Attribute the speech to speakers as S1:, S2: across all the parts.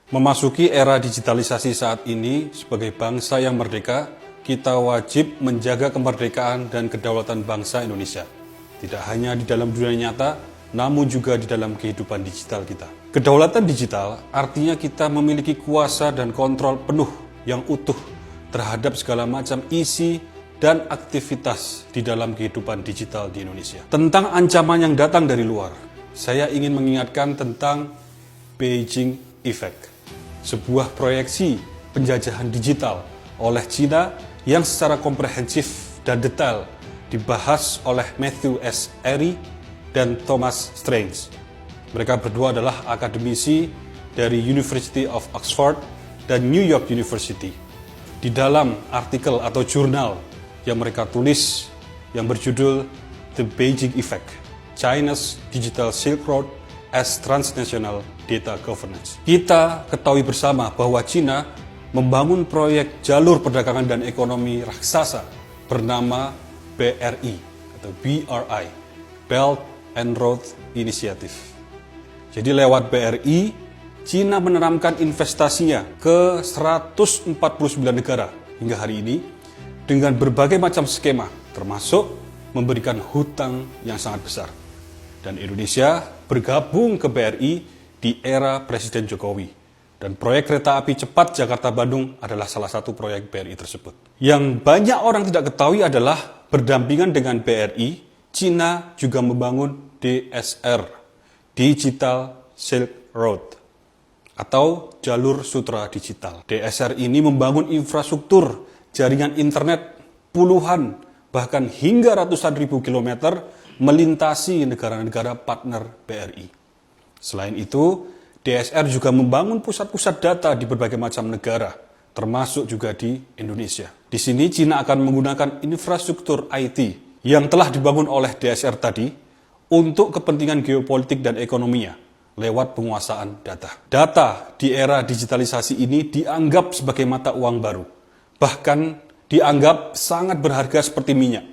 S1: Memasuki era digitalisasi saat ini, sebagai bangsa yang merdeka, kita wajib menjaga kemerdekaan dan kedaulatan bangsa Indonesia. Tidak hanya di dalam dunia nyata, namun juga di dalam kehidupan digital kita. Kedaulatan digital artinya kita memiliki kuasa dan kontrol penuh yang utuh terhadap segala macam isi dan aktivitas di dalam kehidupan digital di Indonesia. Tentang ancaman yang datang dari luar, saya ingin mengingatkan tentang Beijing Effect, sebuah proyeksi penjajahan digital oleh China yang secara komprehensif dan detail dibahas oleh Matthew S. Arey dan Thomas Strange. Mereka berdua adalah akademisi dari University of Oxford dan New York University. Di dalam artikel atau jurnal yang mereka tulis yang berjudul The Beijing Effect, China's Digital Silk Road as Transnational Data Governance. Kita ketahui bersama bahwa China membangun proyek jalur perdagangan dan ekonomi raksasa bernama BRI atau BRI, Belt and Road Initiative. Jadi lewat BRI, China meneramkan investasinya ke 149 negara hingga hari ini dengan berbagai macam skema, termasuk memberikan hutang yang sangat besar. Dan Indonesia bergabung ke BRI di era Presiden Jokowi. Dan proyek kereta api cepat Jakarta-Bandung adalah salah satu proyek BRI tersebut. Yang banyak orang tidak ketahui adalah berdampingan dengan BRI, China juga membangun DSR, Digital Silk Road, atau Jalur Sutra Digital. DSR ini membangun infrastruktur jaringan internet puluhan, bahkan hingga ratusan ribu kilometer melintasi negara-negara partner BRI. Selain itu, DSR juga membangun pusat-pusat data di berbagai macam negara, termasuk juga di Indonesia. Di sini China akan menggunakan infrastruktur IT yang telah dibangun oleh DSR tadi untuk kepentingan geopolitik dan ekonominya lewat penguasaan data. Data di era digitalisasi ini dianggap sebagai mata uang baru, bahkan dianggap sangat berharga seperti minyak,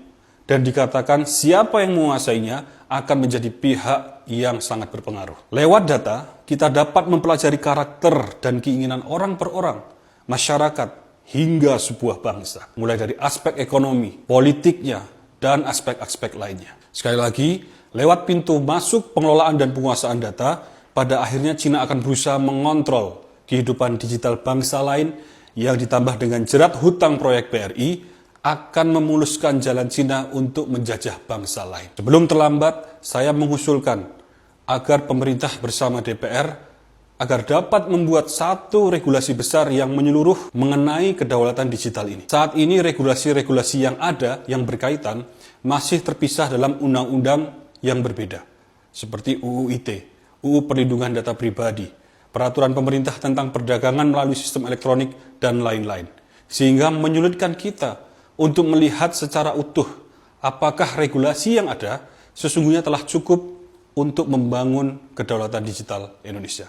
S1: dan dikatakan siapa yang menguasainya akan menjadi pihak yang sangat berpengaruh. Lewat data, kita dapat mempelajari karakter dan keinginan orang per orang, masyarakat, hingga sebuah bangsa. Mulai dari aspek ekonomi, politiknya, dan aspek-aspek lainnya. Sekali lagi, lewat pintu masuk pengelolaan dan penguasaan data, pada akhirnya China akan berusaha mengontrol kehidupan digital bangsa lain yang ditambah dengan jerat hutang proyek BRI akan memuluskan jalan China untuk menjajah bangsa lain. Sebelum terlambat, saya mengusulkan agar pemerintah bersama DPR agar dapat membuat satu regulasi besar yang menyeluruh mengenai kedaulatan digital ini. Saat ini regulasi-regulasi yang ada yang berkaitan masih terpisah dalam undang-undang yang berbeda, seperti UU ITE, UU Perlindungan Data Pribadi, peraturan pemerintah tentang perdagangan melalui sistem elektronik, dan lain-lain. Sehingga menyulitkan kita untuk melihat secara utuh apakah regulasi yang ada sesungguhnya telah cukup untuk membangun kedaulatan digital Indonesia.